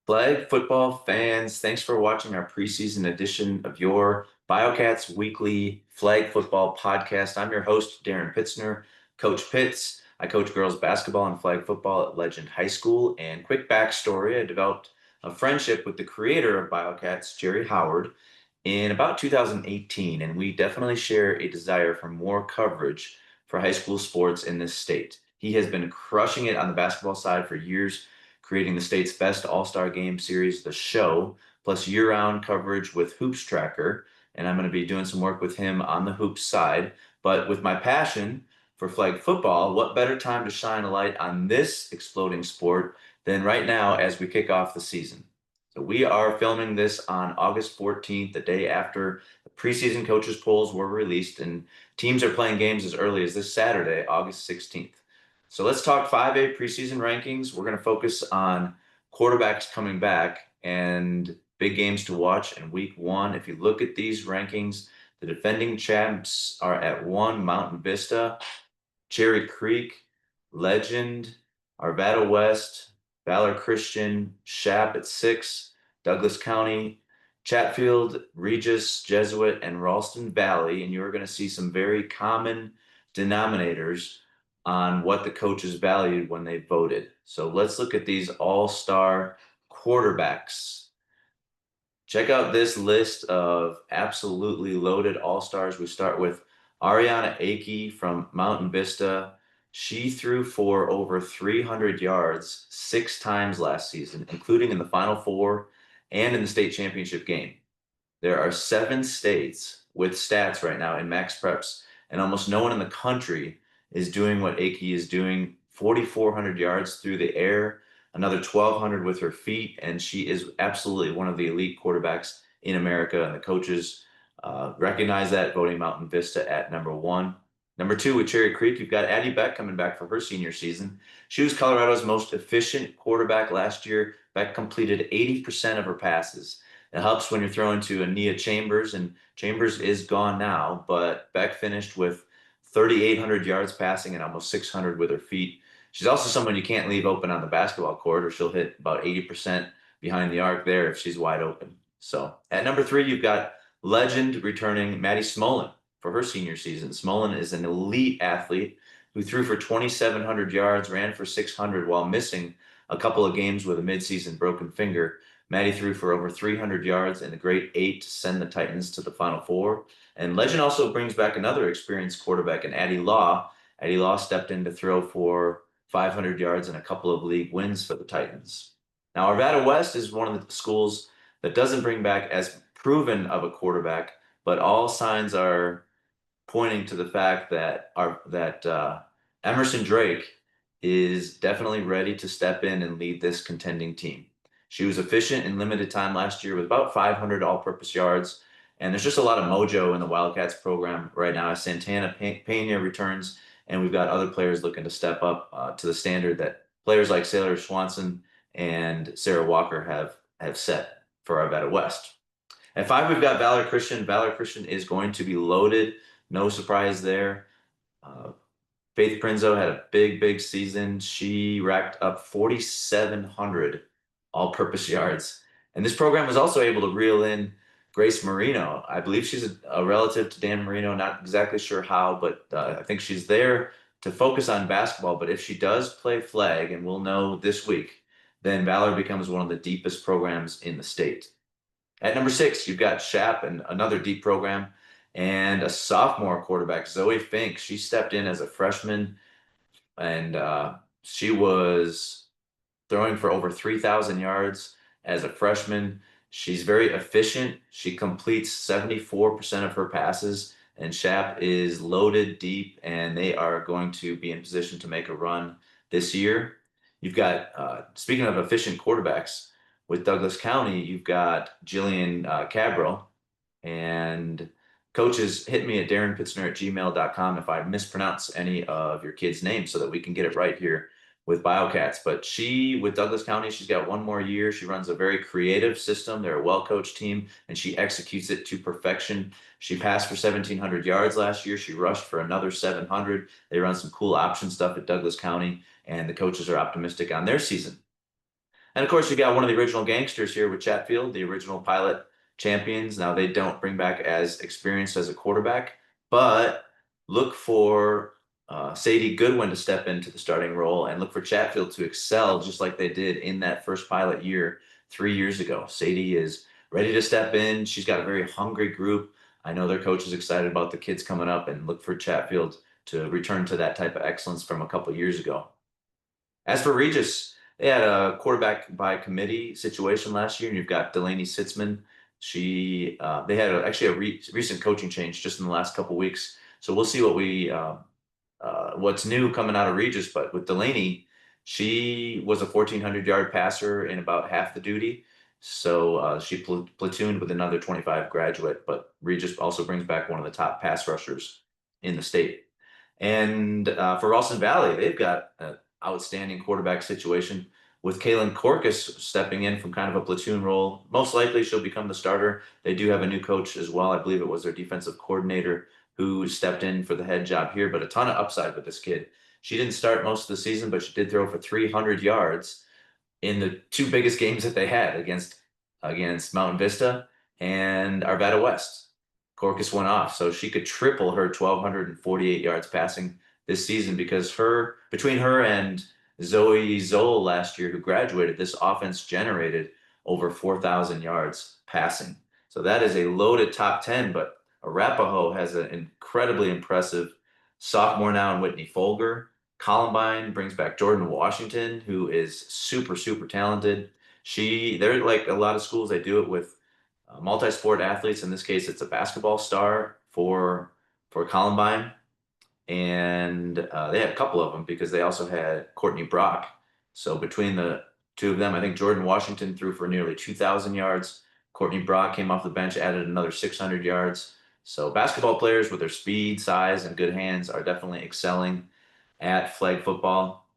Flag football fans, thanks for watching our preseason edition of your Biocats weekly flag football podcast. I'm your host, Darren Pitzner, Coach Pitz. I coach girls basketball and flag football at Legend High School. And quick backstory, I developed a friendship with the creator of Biocats, Jerry Howard, in about 2018. And we definitely share a desire for more coverage for high school sports in this state. He has been crushing it on the basketball side for years, creating the state's best all-star game series, The Show, plus year-round coverage with Hoops Tracker. And I'm going to be doing some work with him on the hoops side. But with my passion for flag football, what better time to shine a light on this exploding sport than right now as we kick off the season? So we are filming this on August 14th, the day after the preseason coaches polls were released, and teams are playing games as early as this Saturday, August 16th. So let's talk 5A preseason rankings. We're going to focus on quarterbacks coming back and big games to watch in week one. If you look at these rankings, the defending champs are at 1, Mountain Vista, Cherry Creek, Legend, Arvada West, Valor Christian, Shap at 6, Douglas County, Chatfield, Regis, Jesuit, and Ralston Valley. And you're going to see some very common denominators on what the coaches valued when they voted. So let's look at these all-star quarterbacks. Check out this list of absolutely loaded all-stars. We start with Ariana Akey from Mountain Vista. She threw for over 300 yards 6 times last season, including in the Final Four and in the state championship game. There are 7 states with stats right now in max preps, and almost no one in the country is doing what Akey is doing. 4,400 yards through the air, another 1,200 with her feet, and she is absolutely one of the elite quarterbacks in America, and the coaches recognize that, voting Mountain Vista at number 1. Number 2, with Cherry Creek, you've got Addie Beck coming back for her senior season. She was Colorado's most efficient quarterback last year. Beck completed 80% of her passes. It helps when you're throwing to Ania Chambers, and Chambers is gone now, but Beck finished with 3,800 yards passing and almost 600 with her feet. She's also someone you can't leave open on the basketball court, or she'll hit about 80% behind the arc there if she's wide open. So at number 3, you've got Legend returning Maddie Smolin for her senior season. Smolin is an elite athlete who threw for 2,700 yards, ran for 600 while missing a couple of games with a midseason broken finger. Maddie threw for over 300 yards in the Great 8 to send the Titans to the Final Four. And Legend also brings back another experienced quarterback in Addie Law. Addie Law stepped in to throw for 500 yards and a couple of league wins for the Titans. Now, Arvada West is one of the schools that doesn't bring back as proven of a quarterback, but all signs are pointing to the fact that Emerson Drake is definitely ready to step in and lead this contending team. She was efficient in limited time last year with about 500 all-purpose yards, and there's just a lot of mojo in the Wildcats program right now as Santana Pena returns, and we've got other players looking to step up to the standard that players like Sailor Swanson and Sarah Walker have set for Arvada West. At 5, we've got Valor Christian. Valor Christian is going to be loaded. No surprise there. Faith Prinzo had a big season. She racked up 4,700 all-purpose yards. And this program was also able to reel in Grace Marino. I believe she's a relative to Dan Marino, not exactly sure how, but I think she's there to focus on basketball. But if she does play flag, and we'll know this week, then Valor becomes one of the deepest programs in the state. At number 6, you've got Shap, and another deep program, and a sophomore quarterback, Zoe Fink. She stepped in as a freshman, and she was throwing for over 3,000 yards as a freshman. She's very efficient. She completes 74% of her passes, and Shap is loaded deep, and they are going to be in position to make a run this year. You've got, speaking of efficient quarterbacks, with Douglas County, you've got Jillian Cabral, and coaches, hit me at darrenpitzner@gmail.com if I mispronounce any of your kids' names so that we can get it right here with Biocats. But she, with Douglas County, she's got 1 more year. She runs a very creative system. They're a well-coached team, and she executes it to perfection. She passed for 1,700 yards last year. She rushed for another 700. They run some cool option stuff at Douglas County, and the coaches are optimistic on their season. And of course, you got one of the original gangsters here with Chatfield, the original pilot champions. Now they don't bring back as experienced as a quarterback, but look for Sadie Goodwin to step into the starting role and look for Chatfield to excel just like they did in that first pilot year 3 years ago. Sadie is ready to step in. She's got a very hungry group. I know their coach is excited about the kids coming up and look for Chatfield to return to that type of excellence from a couple years ago. As for Regis, they had a quarterback by committee situation last year, and you've got Delaney Sitzman. They had actually a recent coaching change just in the last couple weeks, so we'll see what's new coming out of Regis. But with Delaney, she was a 1,400-yard passer in about half the duty, so she platooned with another 25 graduate. But Regis also brings back one of the top pass rushers in the state. And for Ralston Valley, they've got an outstanding quarterback situation with Kaylin Corcus stepping in from kind of a platoon role. Most likely she'll become the starter. They do have a new coach as well. I believe it was their defensive coordinator who stepped in for the head job here, but a ton of upside with this kid. She didn't start most of the season, but she did throw for 300 yards in the two biggest games that they had against Mountain Vista and Arvada West. Corcus went off, so she could triple her 1,248 yards passing this season because between her and Zoe Zoll last year, who graduated, this offense generated over 4,000 yards passing. So that is a loaded top 10, but Arapahoe has an incredibly impressive sophomore now in Whitney Folger. Columbine brings back Jordan Washington, who is super, super talented. They're like a lot of schools, they do it with multi-sport athletes. In this case, it's a basketball star for Columbine, and they had a couple of them because they also had Courtney Brock. So between the two of them, I think Jordan Washington threw for nearly 2,000 yards. Courtney Brock came off the bench, added another 600 yards. So basketball players with their speed, size, and good hands are definitely excelling at flag football.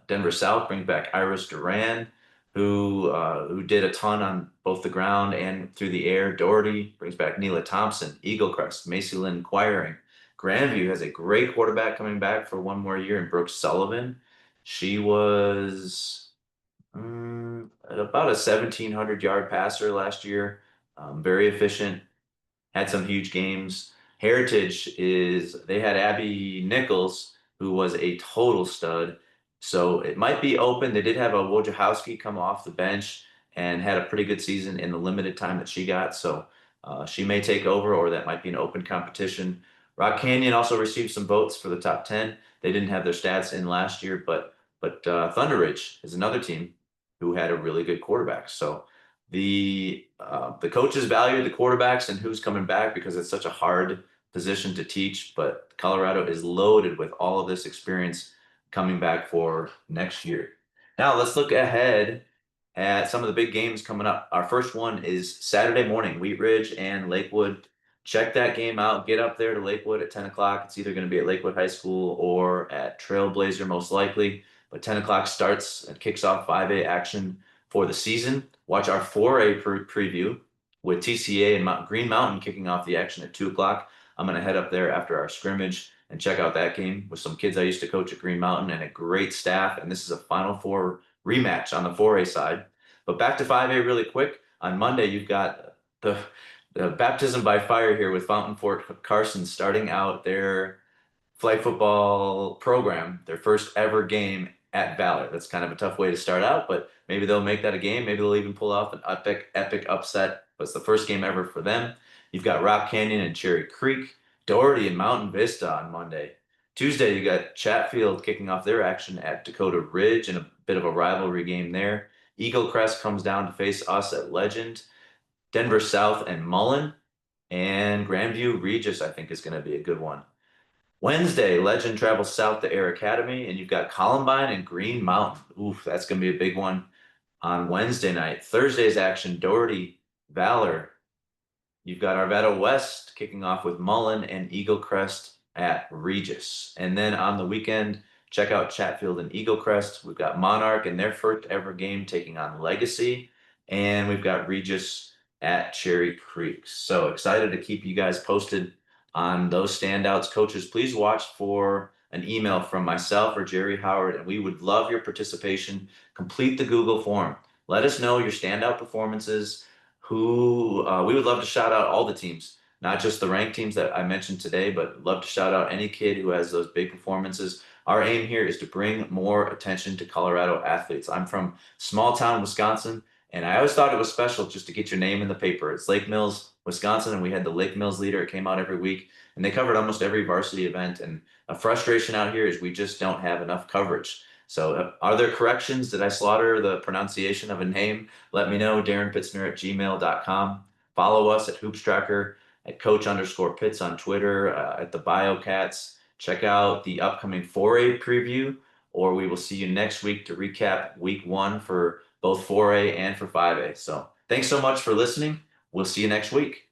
Denver South brings back Iris Duran, who did a ton on both the ground and through the air. Doherty brings back Neela Thompson, Eagle Crest, Macy Lynn Quiring. Grandview has a great quarterback coming back for one more year in Brooke Sullivan. She was about a 1,700-yard passer last year, very efficient, had some huge games. They had Abby Nichols, who was a total stud. So it might be open. They did have a Wojciechowski come off the bench and had a pretty good season in the limited time that she got. So she may take over, or that might be an open competition. Rock Canyon also received some votes for the top 10. They didn't have their stats in last year, but Thunder Ridge is another team who had a really good quarterback. So the coaches value the quarterbacks and who's coming back because it's such a hard position to teach. But Colorado is loaded with all of this experience coming back for next year. Now let's look ahead at some of the big games coming up. Our first one is Saturday morning, Wheat Ridge and Lakewood. Check that game out. Get up there to Lakewood at 10 o'clock. It's either going to be at Lakewood High School or at Trailblazer, most likely. But 10 o'clock starts and kicks off 5A action for the season. Watch our 4A preview with TCA and Green Mountain kicking off the action at 2 o'clock. I'm going to head up there after our scrimmage and check out that game with some kids I used to coach at Green Mountain and a great staff. And this is a Final Four rematch on the 4A side. But back to 5A really quick. On Monday, you've got the baptism by fire here with Fountain Fort Carson starting out their flag football program, their first ever game at Valor. That's kind of a tough way to start out, but maybe they'll make that a game. Maybe they'll even pull off an epic upset. But it's the first game ever for them. You've got Rock Canyon and Cherry Creek, Doherty and Mountain Vista on Monday. Tuesday, you got Chatfield kicking off their action at Dakota Ridge in a bit of a rivalry game there. Eagle Crest comes down to face us at Legend. Denver South and Mullen. And Grandview Regis, I think, is going to be a good one. Wednesday, Legend travels south to Air Academy, and you've got Columbine and Green Mountain. Oof, that's going to be a big one on Wednesday night. Thursday's action, Doherty, Valor. You've got Arvada West kicking off with Mullen and Eagle Crest at Regis. And then on the weekend, check out Chatfield and Eagle Crest. We've got Monarch in their first ever game taking on Legacy. And we've got Regis at Cherry Creek. So excited to keep you guys posted on those standouts. Coaches, please watch for an email from myself or Jerry Howard, and we would love your participation. Complete the Google form. Let us know your standout performances. We would love to shout out all the teams, not just the ranked teams that I mentioned today, but love to shout out any kid who has those big performances. Our aim here is to bring more attention to Colorado athletes. I'm from small town Wisconsin, and I always thought it was special just to get your name in the paper. It's Lake Mills, Wisconsin, and we had the Lake Mills Leader. It came out every week, and they covered almost every varsity event. And a frustration out here is we just don't have enough coverage. So are there corrections? Did I slaughter the pronunciation of a name? Let me know, darrenpitzner@gmail.com. Follow us at Hoopstracker, at Coach_Pitz on Twitter, at the Biocats. Check out the upcoming 4A preview, or we will see you next week to recap week 1 for both 4A and for 5A. So thanks so much for listening. We'll see you next week.